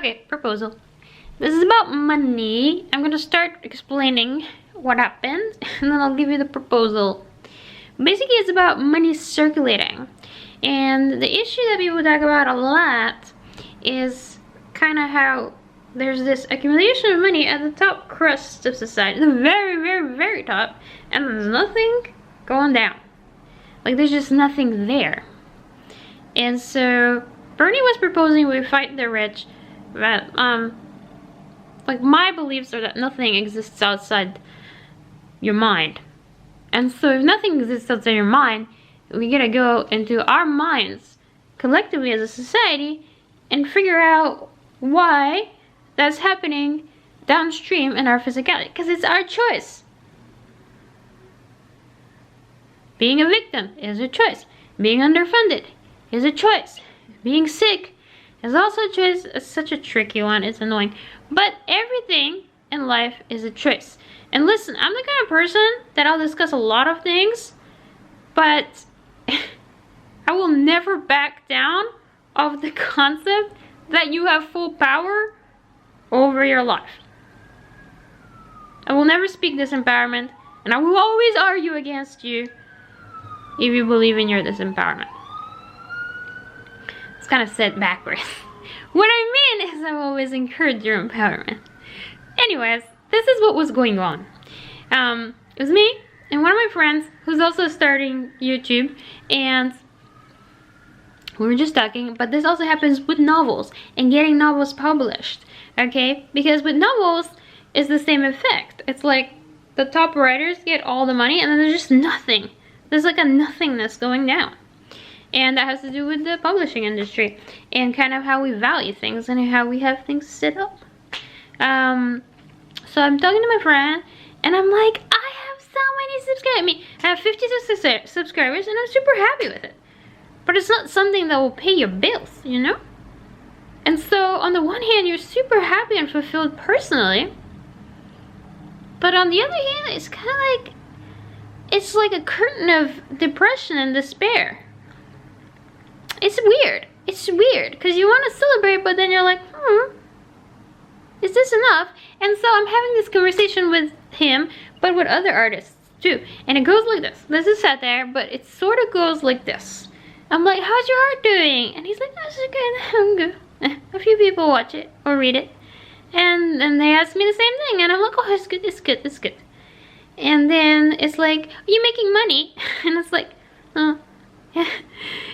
Okay, proposal. This is about money. I'm gonna start explaining what happened and then I'll give you the proposal. Basically, it's about money circulating. And the issue that people talk about a lot is kind of how there's this accumulation of money at the top crust of society, the very, very, very top, and there's nothing going down. Like, there's just nothing there. And so Bernie was proposing we fight the rich, that like, my beliefs are that nothing exists outside your mind. And so if nothing exists outside your mind, we gotta go into our minds collectively as a society and figure out why that's happening downstream in our physicality, because it's our choice. Being a victim is a choice. Being underfunded is a choice. Being sick is also a choice. It's such a tricky one, it's annoying. But everything in life is a choice. And listen, I'm the kind of person that I'll discuss a lot of things, but I will never back down of the concept that you have full power over your life. I will never speak disempowerment, and I will always argue against you if you believe in your disempowerment. It's kind of said backwards. What I mean is I always encourage your empowerment. Anyways, this is what was going on. It was me and one of my friends who's also starting YouTube, and we were just talking, but this also happens with novels and getting novels published, okay? Because with novels, it's the same effect. It's like the top writers get all the money and then there's just nothing. There's like a nothingness going down. And that has to do with the publishing industry and kind of how we value things and how we have things set up. So I'm talking to my friend and I'm like, I have so many subscribers. I mean, I have 56 subscribers and I'm super happy with it. But it's not something that will pay your bills, you know? And so on the one hand, you're super happy and fulfilled personally. But on the other hand, it's kind of like, it's like a curtain of depression and despair. It's weird. It's weird because you want to celebrate, but then you're like, is this enough? And so I'm having this conversation with him, but with other artists too. And it goes like this. This is satire, but it sort of goes like this. I'm like, how's your art doing? And he's like, that's good. I'm good. A few people watch it or read it. And then they ask me the same thing. And I'm like, oh, it's good, it's good, it's good. And then it's like, are you making money? And it's like, oh. Yeah.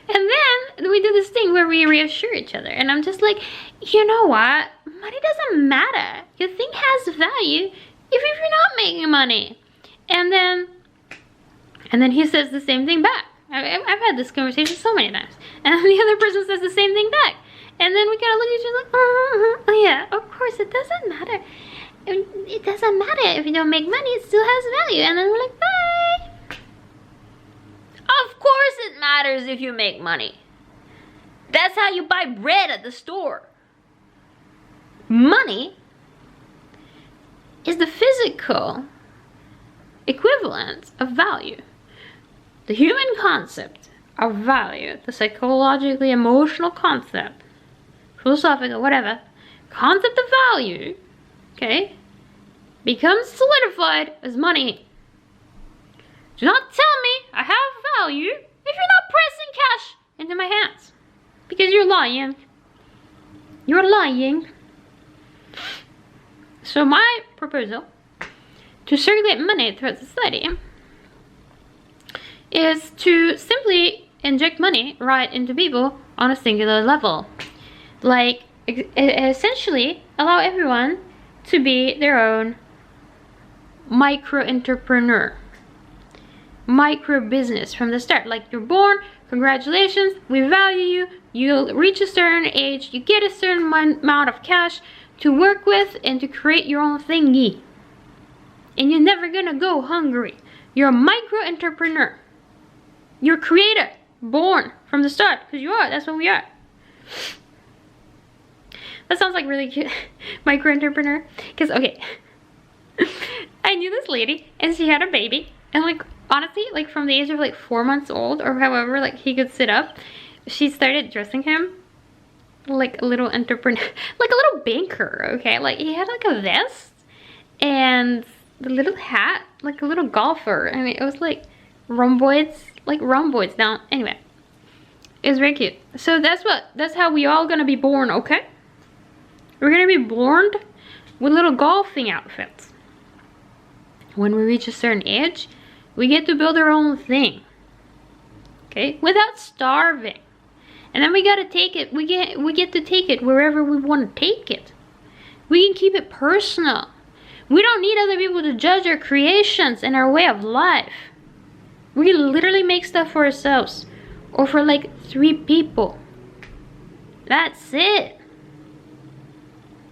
And then we do this thing where we reassure each other. And I'm just like, you know what? Money doesn't matter. Your thing has value if you're not making money. And then he says the same thing back. I've had this conversation so many times. And then the other person says the same thing back. And then we kind of look at each other like, oh yeah, of course, it doesn't matter. It doesn't matter if you don't make money, it still has value. And then we're like, bye. Of course it matters if you make money. That's how you buy bread at the store. Money is the physical equivalent of value. The human concept of value, the psychologically emotional concept, philosophical, whatever, concept of value, okay, becomes solidified as money. Do not tell me I have value if you're not pressing cash into my hands. Because you're lying. You're lying. So my proposal to circulate money throughout society is to simply inject money right into people on a singular level. Like, essentially allow everyone to be their own micro-entrepreneur. Micro-business from the start. Like, you're born, congratulations, we value you, you'll reach a certain age, you get a certain amount of cash to work with and to create your own thingy. And you're never gonna go hungry. You're a micro-entrepreneur. You're a creator, born from the start, because you are, that's what we are. That sounds like really cute. Micro-entrepreneur. Because, okay, I knew this lady, and she had a baby, and like, honestly, like from the age of like 4 months old, or however, like he could sit up, she started dressing him like a little entrepreneur, like a little banker, okay? Like he had like a vest and the little hat, like a little golfer. I mean, it was like rhomboids down. Anyway, it was very cute. So that's how we all gonna be born, okay? We're gonna be born with little golfing outfits. When we reach a certain age, we get to build our own thing, okay? Without starving. And then we gotta take it, we get to take it wherever we want to take it. We can keep it personal. We don't need other people to judge our creations and our way of life. We literally make stuff for ourselves or for like 3 people. That's it.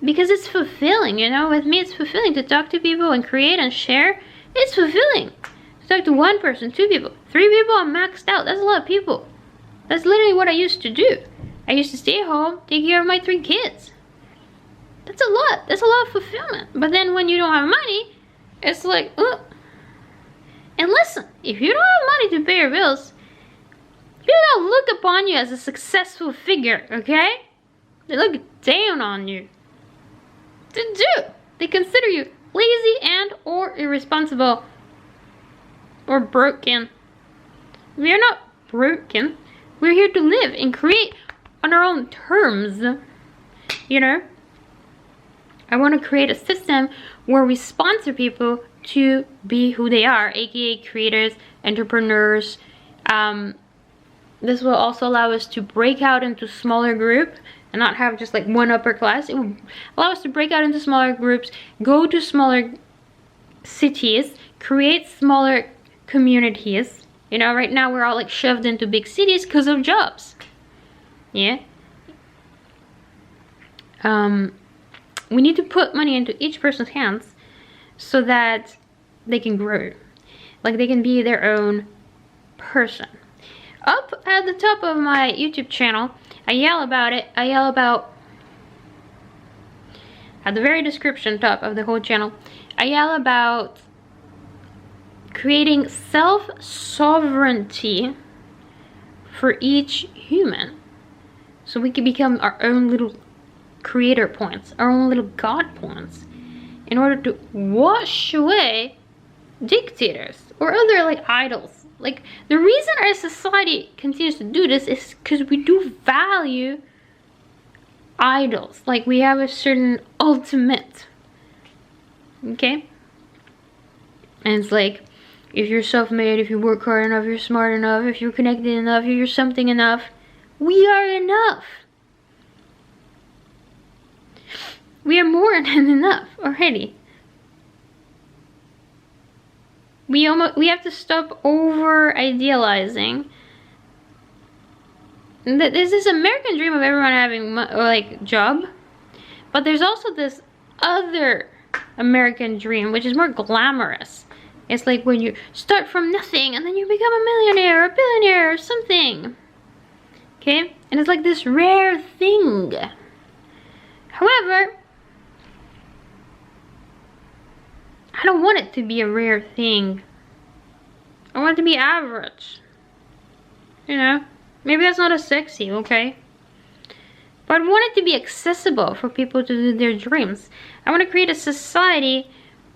Because it's fulfilling, you know? With me, it's fulfilling to talk to people and create and share. It's fulfilling. To talk to 1 person, 2 people, 3 people, I'm maxed out. That's a lot of people. That's literally what I used to do. I used to stay home, take care of my 3 kids. That's a lot. That's a lot of fulfillment. But then when you don't have money, it's like, oh. And listen, if you don't have money to pay your bills, people don't look upon you as a successful figure, okay? They look down on you. They do. They consider you lazy and or irresponsible or broken. We are not broken. We're here to live and create on our own terms, you know? I want to create a system where we sponsor people to be who they are, aka creators, entrepreneurs. This will also allow us to break out into smaller groups and not have just like one upper class. It will allow us to break out into smaller groups, go to smaller cities, create smaller communities. You know, right now we're all like shoved into big cities because of jobs. Yeah. We need to put money into each person's hands so that they can grow. Like they can be their own person. Up at the top of my YouTube channel, I yell about it. I yell about, at the very description top of the whole channel, I yell about creating self-sovereignty for each human. So we can become our own little creator points, our own little God points, in order to wash away dictators or other like idols. Like the reason our society continues to do this is because we do value idols. Like we have a certain ultimate, okay? And it's like, if you're self-made, if you work hard enough, you're smart enough, if you're connected enough, if you're something enough, we are enough. We are more than enough already. We have to stop over idealizing that there's this American dream of everyone having like job, but there's also this other American dream which is more glamorous. It's like when you start from nothing and then you become a millionaire or a billionaire or something. Okay? And it's like this rare thing. However, I don't want it to be a rare thing. I want it to be average. You know? Maybe that's not as sexy, okay? But I want it to be accessible for people to do their dreams. I want to create a society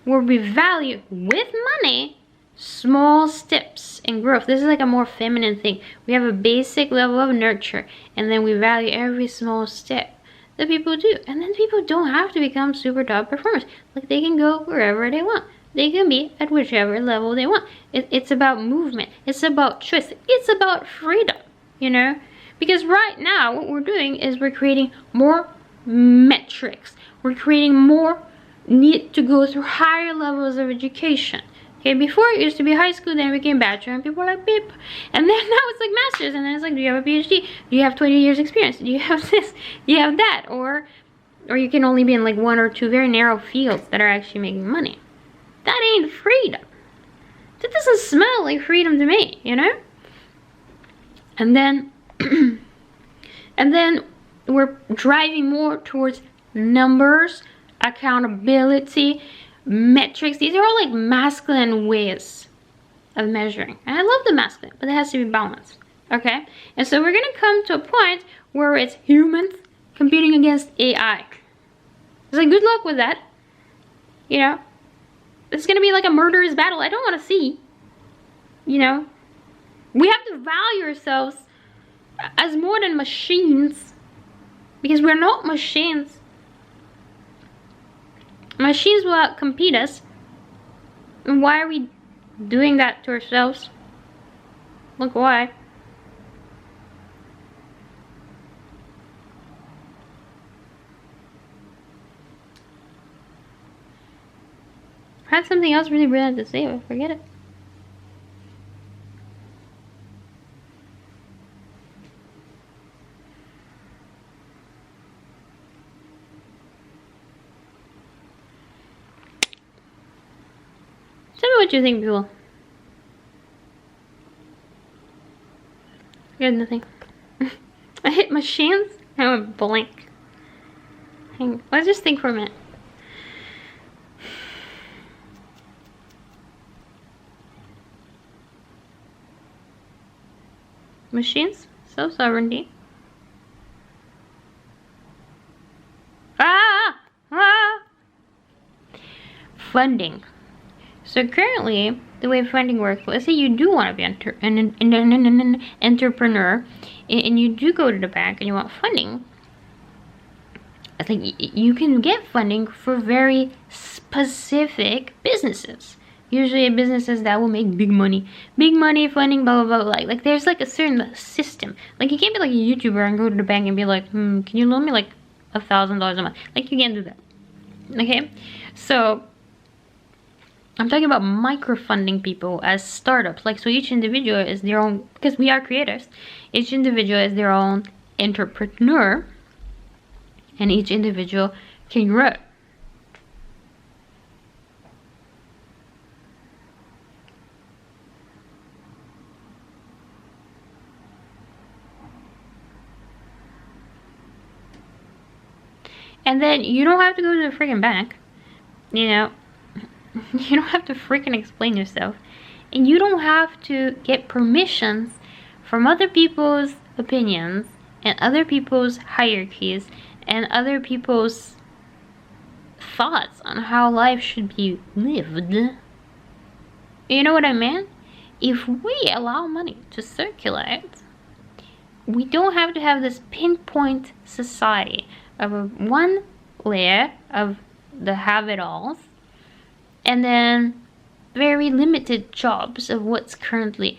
where we value, with money, small steps and growth. This is like a more feminine thing. We have a basic level of nurture, and then we value every small step that people do. And then people don't have to become super top performers. Like they can go wherever they want. They can be at whichever level they want. It's about movement. It's about choice. It's about freedom, you know? Because right now what we're doing is we're creating more metrics. We're creating more need to go through higher levels of education. Okay, before it used to be high school, then it became bachelor, and people were like, beep. And then now it's like masters, and then it's like, do you have a PhD? Do you have 20 years experience? Do you have this? Do you have that? Or you can only be in like 1 or 2 very narrow fields that are actually making money. That ain't freedom. That doesn't smell like freedom to me, you know? And then, and then we're driving more towards numbers, accountability, metrics. These are all like masculine ways of measuring, and I love the masculine, but it has to be balanced. Okay, and so we're gonna come to a point where it's humans competing against AI. It's like, good luck with that. You know, it's gonna be like a murderous battle I don't want to see. You know, we have to value ourselves as more than machines, because we're not machines. Machines will outcompete us. And why are we doing that to ourselves? Look, why? I had something else really brilliant to say, but forget it. Tell me what you think, people. I got nothing. I hit machines and I went blank. Let's just think for a minute. Machines, self-sovereignty. Funding. So currently, the way funding works, let's say you do want to be an entrepreneur, and you do go to the bank and you want funding. I think you can get funding for very specific businesses. Usually businesses that will make big money funding, blah blah blah. Like there's like a certain system. Like you can't be like a YouTuber and go to the bank and be like, can you loan me like $1,000 a month? Like you can't do that. Okay, so I'm talking about microfunding people as startups. Like, so each individual is their own, because we are creators. Each individual is their own entrepreneur, and each individual can grow. And then you don't have to go to the freaking bank, you know. You don't have to freaking explain yourself, and you don't have to get permissions from other people's opinions and other people's hierarchies and other people's thoughts on how life should be lived. You know what I mean? If we allow money to circulate, we don't have to have this pinpoint society of one layer of the have-it-alls, and then very limited jobs of what's currently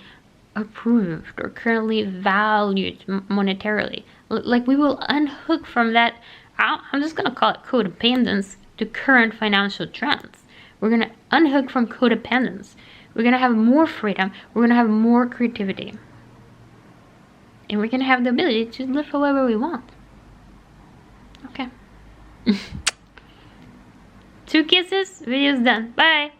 approved or currently valued monetarily. Like, we will unhook from that, I'm just gonna call it codependence, to current financial trends. We're gonna unhook from codependence. We're gonna have more freedom. We're gonna have more creativity. And we're gonna have the ability to live however we want. Okay. 2 kisses, video's done. Bye.